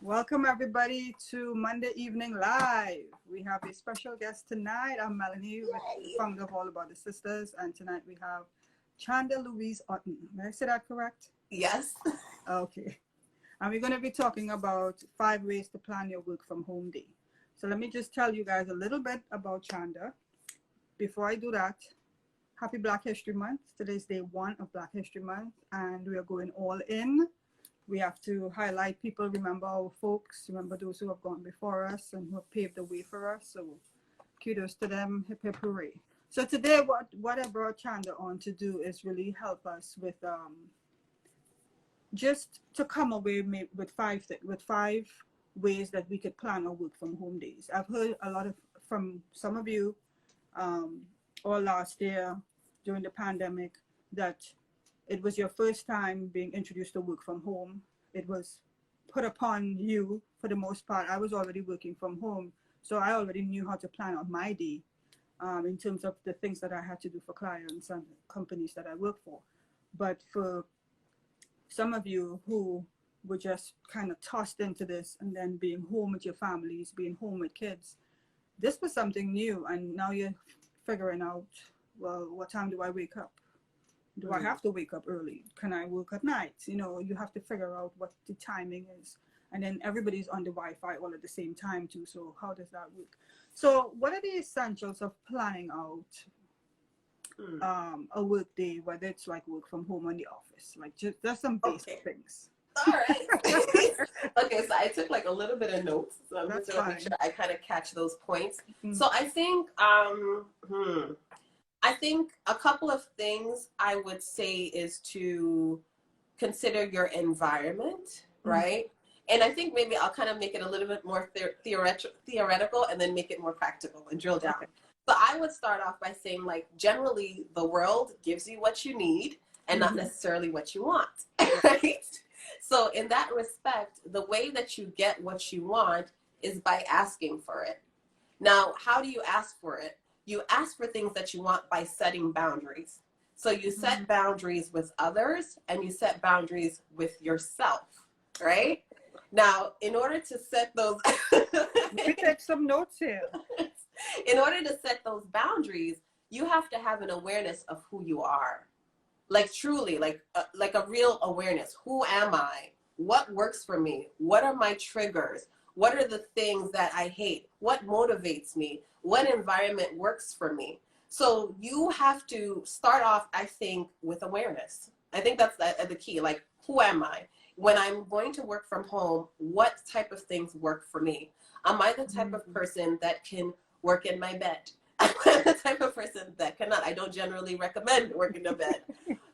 Welcome everybody to Monday Evening Live. We have a special guest tonight. I'm Melanie, with the founder of All About the Sisters, and tonight we have Chanda, Louise, Oton. Did I say that correct? Yes. Okay. And we're going to be talking about 5 ways to plan your work from home day. So let me just tell you guys a little bit about Chanda. Before I do that, happy Black History Month. Today's day 1 of Black History Month, and we are going all in. We have to highlight people, remember our folks, remember those who have gone before us and who have paved the way for us. So kudos to them, hip hip hooray. So today what I brought Chanda on to do is really help us with just to come away with five ways that we could plan our work from home days. I've heard a lot from some of you all last year during the pandemic that it was your first time being introduced to work from home. It was put upon you for the most part. I was already working from home, so I already knew how to plan out my day in terms of the things that I had to do for clients and companies that I work for. But for some of you who were just kind of tossed into this and then being home with your families, being home with kids, this was something new, and now you're figuring out, well, what time do I wake up? Do I have to wake up early? Can I work at night? You know, you have to figure out what the timing is. And then everybody's on the Wi-Fi all at the same time too. So how does that work? So what are the essentials of planning out a work day, whether it's like work from home or in the office? Like just some basic things. All right. Okay, so I took like a little bit of notes. So I'm just going to make sure I kind of catch those points. So I think a couple of things I would say is to consider your environment, right? And I think maybe I'll kind of make it a little bit more theoretical and then make it more practical and drill down. Okay. So I would start off by saying, like, generally the world gives you what you need and not necessarily what you want, right? So in that respect, the way that you get what you want is by asking for it. Now, how do you ask for it? You ask for things that you want by setting boundaries. So you set boundaries with others and you set boundaries with yourself, right? Now, in order to set those... We take some notes here. In order to set those boundaries, you have to have an awareness of who you are. Like truly, like a real awareness. Who am I? What works for me? What are my triggers? What are the things that I hate? What motivates me? What environment works for me? So you have to start off, I think, with awareness. I think that's the key. Like, who am I? When I'm going to work from home, what type of things work for me? Am I the type of person that can work in my bed? I'm the type of person that cannot. I don't generally recommend working in bed.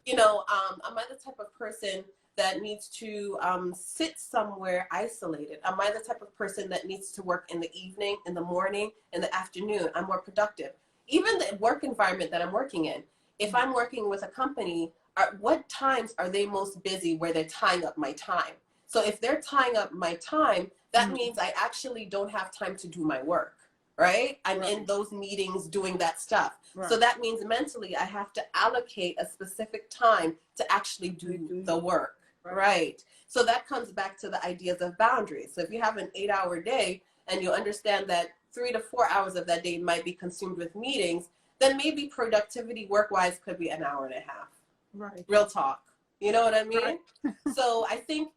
You know, am I the type of person that needs to sit somewhere isolated? Am I the type of person that needs to work in the evening, in the morning, in the afternoon? I'm more productive. Even the work environment that I'm working in, if I'm working with a company, what times are they most busy where they're tying up my time? So if they're tying up my time, that means I actually don't have time to do my work, right? I'm in those meetings doing that stuff. So that means mentally I have to allocate a specific time to actually do the work. Right. So that comes back to the ideas of boundaries. So if you have an 8-hour day and you understand that 3 to 4 hours of that day might be consumed with meetings, then maybe productivity work-wise could be an hour and a half. Right. Real talk. You know what I mean? Right. So I think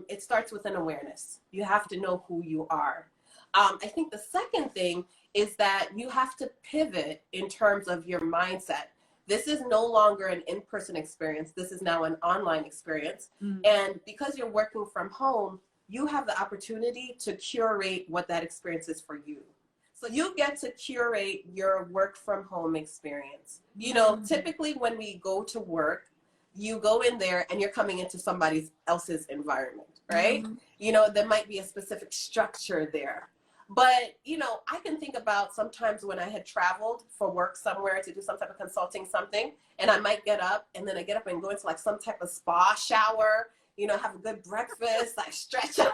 it starts with an awareness. You have to know who you are. I think the second thing is that you have to pivot in terms of your mindset. This is no longer an in-person experience. This is now an online experience. And because you're working from home, you have the opportunity to curate what that experience is for you. So you get to curate your work from home experience. You know, typically when we go to work, you go in there and you're coming into somebody else's environment, right? You know, there might be a specific structure there. But, you know, I can think about sometimes when I had traveled for work somewhere to do some type of consulting something, and I might get up and then I get up and go into like some type of spa shower, you know, have a good breakfast, I stretch a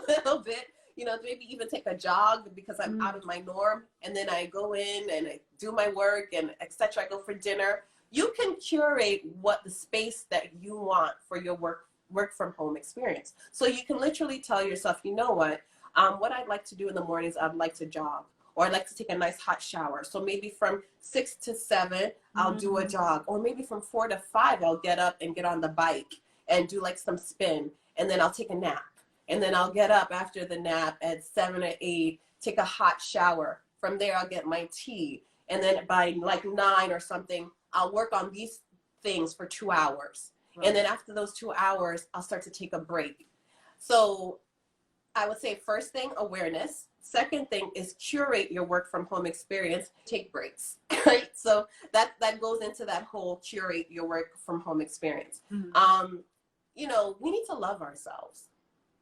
little bit, you know, maybe even take a jog because I'm out of my norm. And then I go in and I do my work and etc. I go for dinner. You can curate what the space that you want for your work work from home experience. So you can literally tell yourself, you know what I'd like to do in the mornings, I'd like to jog, or I'd like to take a nice hot shower. So maybe from 6 to 7, I'll do a jog, or maybe from 4 to 5, I'll get up and get on the bike and do like some spin, and then I'll take a nap. And then I'll get up after the nap at 7 or 8, take a hot shower. From there, I'll get my tea. And then by like 9 or something, I'll work on these things for 2 hours. Right. And then after those 2 hours, I'll start to take a break. So I would say first thing, awareness. Second thing is curate your work from home experience. Take breaks, right? So that goes into that whole curate your work from home experience. Mm-hmm. You know, we need to love ourselves,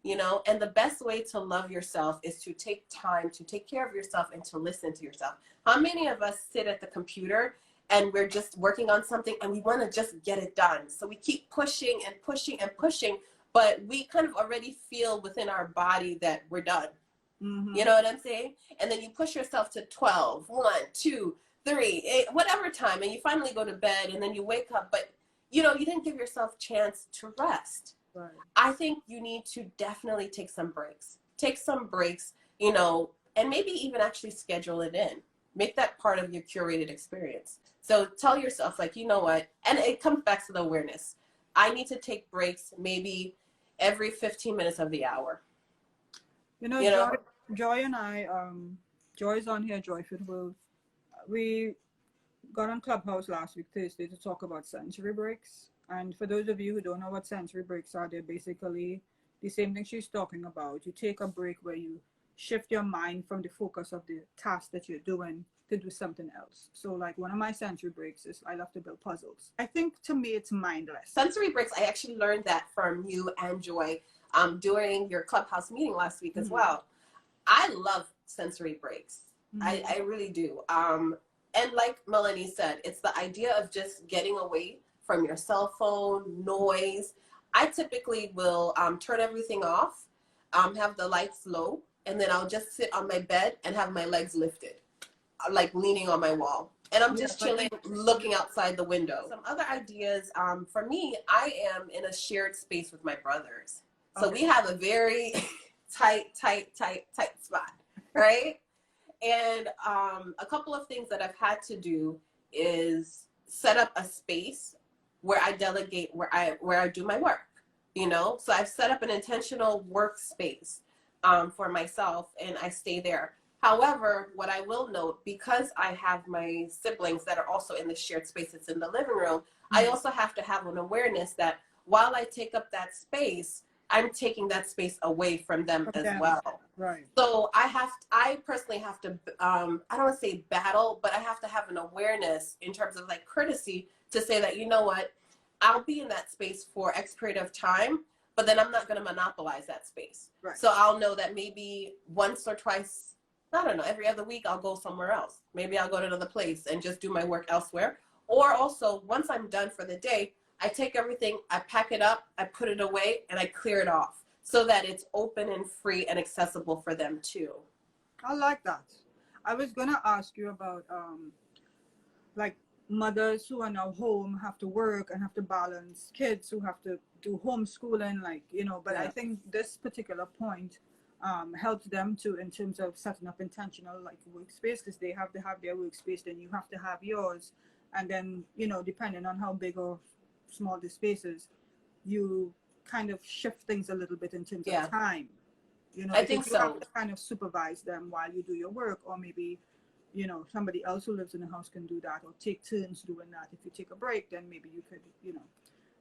you know, and the best way to love yourself is to take time to take care of yourself and to listen to yourself. How many of us sit at the computer and we're just working on something and we want to just get it done? So we keep pushing and pushing and pushing, but we kind of already feel within our body that we're done. Mm-hmm. You know what I'm saying? And then you push yourself to 12, 1, 2, 3, 8, whatever time, and you finally go to bed and then you wake up, but you know, you didn't give yourself a chance to rest. Right. I think you need to definitely take some breaks. Take some breaks, you know, and maybe even actually schedule it in. Make that part of your curated experience. So tell yourself, like, you know what, and it comes back to the awareness. I need to take breaks maybe every 15 minutes of the hour. You know, Joy and I, Joy's on here, Joy Fitwell. We got on Clubhouse last week, Thursday, to talk about sensory breaks. And for those of you who don't know what sensory breaks are, they're basically the same thing she's talking about. You take a break where you shift your mind from the focus of the task that you're doing to do something else. So like one of my sensory breaks is I love to build puzzles. I think to me it's mindless. Sensory breaks, I actually learned that from you and Joy during your Clubhouse meeting last week as well. I love sensory breaks. I really do. And like Melanie said, it's the idea of just getting away from your cell phone, noise. I typically will turn everything off, have the lights low, and then I'll just sit on my bed and have my legs lifted, like leaning on my wall. And I'm just chilling, looking outside the window. Some other ideas, for me, I am in a shared space with my brothers. So we have a very tight spot, right? And a couple of things that I've had to do is set up a space where I delegate, where I do my work, you know? So I've set up an intentional workspace for myself, and I stay there. However, what I will note, because I have my siblings that are also in the shared space that's in the living room, I also have to have an awareness that while I take up that space, I'm taking that space away from them as well. Right. So I personally have to, I don't want to say battle, but I have to have an awareness in terms of like courtesy to say that, you know what, I'll be in that space for X period of time, but then I'm not going to monopolize that space. Right. So I'll know that maybe once or twice, I don't know, every other week I'll go somewhere else. Maybe I'll go to another place and just do my work elsewhere. Or also, once I'm done for the day, I take everything, I pack it up, I put it away, and I clear it off so that it's open and free and accessible for them too. I like that. I was going to ask you about like mothers who are now home, have to work and have to balance kids who have to do homeschooling, like, you know, but I think this particular point helps them too in terms of setting up intentional like workspace, because they have to have their workspace, then you have to have yours. And then, you know, depending on how big or small the space is, you kind of shift things a little bit in terms of time. You know, I think you have to kind of supervise them while you do your work, or maybe, you know, somebody else who lives in the house can do that, or take turns doing that. If you take a break, then maybe you could, you know.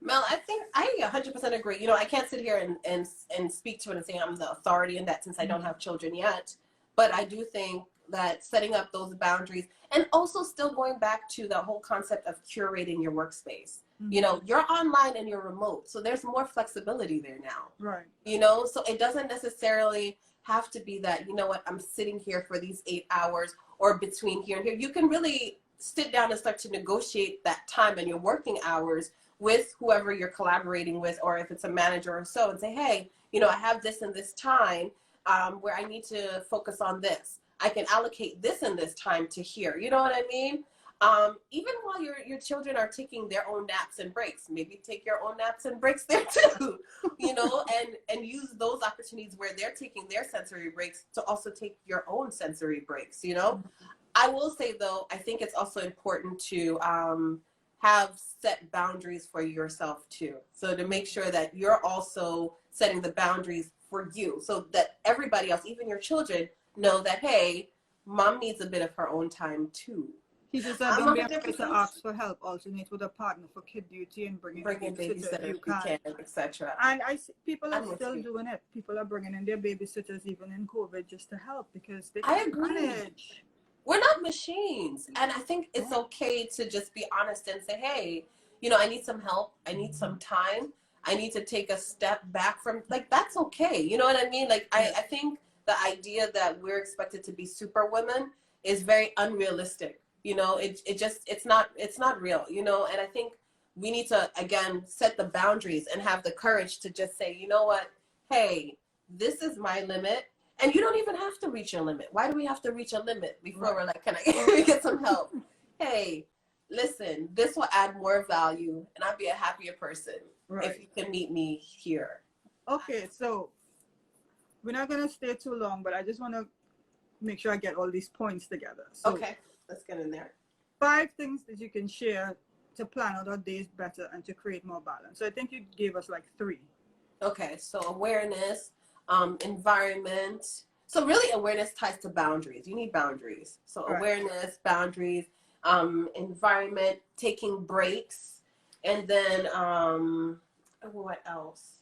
Mel, I think I 100% agree. You know, I can't sit here and speak to it and say I'm the authority in that, since I don't have children yet. But I do think that setting up those boundaries, and also still going back to the whole concept of curating your workspace. You know, you're online and you're remote, so there's more flexibility there now. Right. You know, so it doesn't necessarily have to be that, you know what, I'm sitting here for these 8 hours or between here and here. You can really sit down and start to negotiate that time and your working hours with whoever you're collaborating with, or if it's a manager or so, and say, hey, you know, I have this and this time where I need to focus on this. I can allocate this and this time to here. You know what I mean? Even while your children are taking their own naps and breaks, maybe take your own naps and breaks there too, you know, and use those opportunities where they're taking their sensory breaks to also take your own sensory breaks, you know. I will say though, I think it's also important to have set boundaries for yourself too. So to make sure that you're also setting the boundaries for you so that everybody else, even your children, know that, hey, mom needs a bit of her own time too. He just said don't be afraid to ask for help. Alternate with a partner for kid duty and bring a babysitter if you can, etc. And people are still doing it. People are bringing in their babysitters even in COVID just to help because they can manage. We're not machines. And I think it's okay to just be honest and say, hey, you know, I need some help. I need some time. I need to take a step back from, like, that's okay. You know what I mean? Like, I think the idea that we're expected to be super women is very unrealistic. You know, it's not real, you know, and I think we need to, again, set the boundaries and have the courage to just say, you know what, hey, this is my limit. And you don't even have to reach your limit. Why do we have to reach a limit before we're like, can I get some help? Hey, listen, this will add more value and I'll be a happier person if you can meet me here. Okay, so we're not going to stay too long, but I just want to make sure I get all these points together. So, okay, let's get in there. 5 things that you can share to plan out our days better and to create more balance. So I think you gave us like 3. Okay, so awareness, environment. So really awareness ties to boundaries. You need boundaries. So awareness, boundaries, environment, taking breaks, and then what else?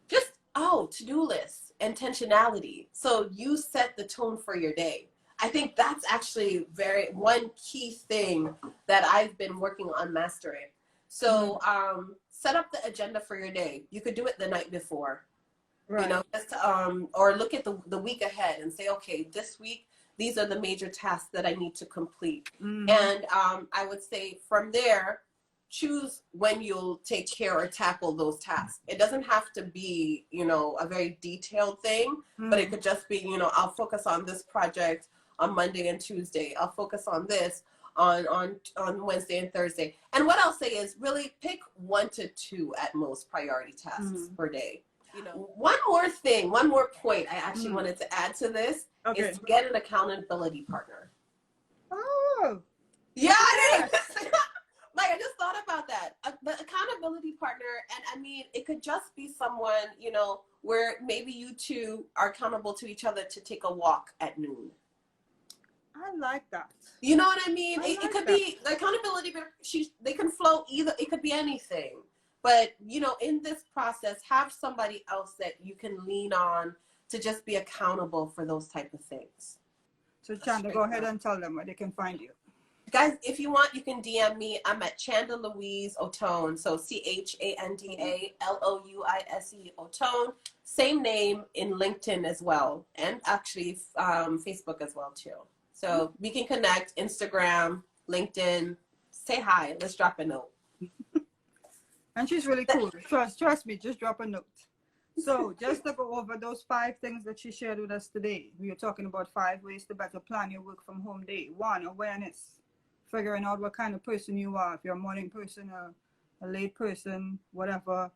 Just to-do lists, intentionality. So you set the tone for your day. I think that's actually one key thing that I've been working on mastering. So set up the agenda for your day. You could do it the night before. You know, just, or look at the week ahead and say, okay, this week, these are the major tasks that I need to complete. And I would say from there, choose when you'll take care or tackle those tasks. It doesn't have to be, you know, a very detailed thing, but it could just be, you know, I'll focus on this project on Monday and Tuesday. I'll focus on this on Wednesday and Thursday. And what I'll say is really pick 1 to 2 at most priority tasks per day. You know, one more point I actually wanted to add to this is to get an accountability partner. Oh, yeah, like I just thought about that. The accountability partner, and I mean, it could just be someone, you know, where maybe you two are accountable to each other to take a walk at noon. I like that. You know what I mean? It could be the accountability. They can flow either. It could be anything. But, you know, in this process, have somebody else that you can lean on to just be accountable for those type of things. So, Chanda, go ahead and tell them where they can find you. Guys, if you want, you can DM me. I'm at Chanda Louise Oton. So, ChandaLouise Oton. Same name in LinkedIn as well. And actually Facebook as well, too. So, we can connect, Instagram, LinkedIn. Say hi. Let's drop a note. And she's really cool. Trust me, just drop a note. So just to go over those 5 things that she shared with us today. We are talking about 5 ways to better plan your work from home day. 1, awareness. Figuring out what kind of person you are. If you're a morning person, a late person, whatever.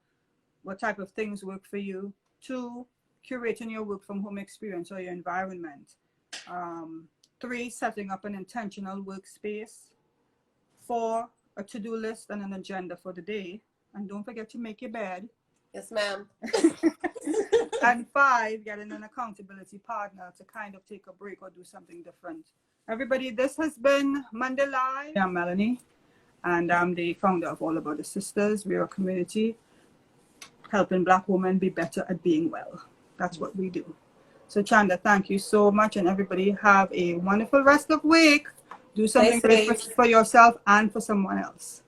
What type of things work for you. 2, curating your work from home experience or your environment. 3, setting up an intentional workspace. 4, a to-do list and an agenda for the day. And don't forget to make your bed. Yes, ma'am. And 5, getting an accountability partner to kind of take a break or do something different. Everybody, this has been Monday Live. I'm Melanie, and I'm the founder of All About the Sisters. We're a community helping Black women be better at being well. That's what we do. So, Chanda, thank you so much, and everybody have a wonderful rest of the week. Do something great for yourself and for someone else.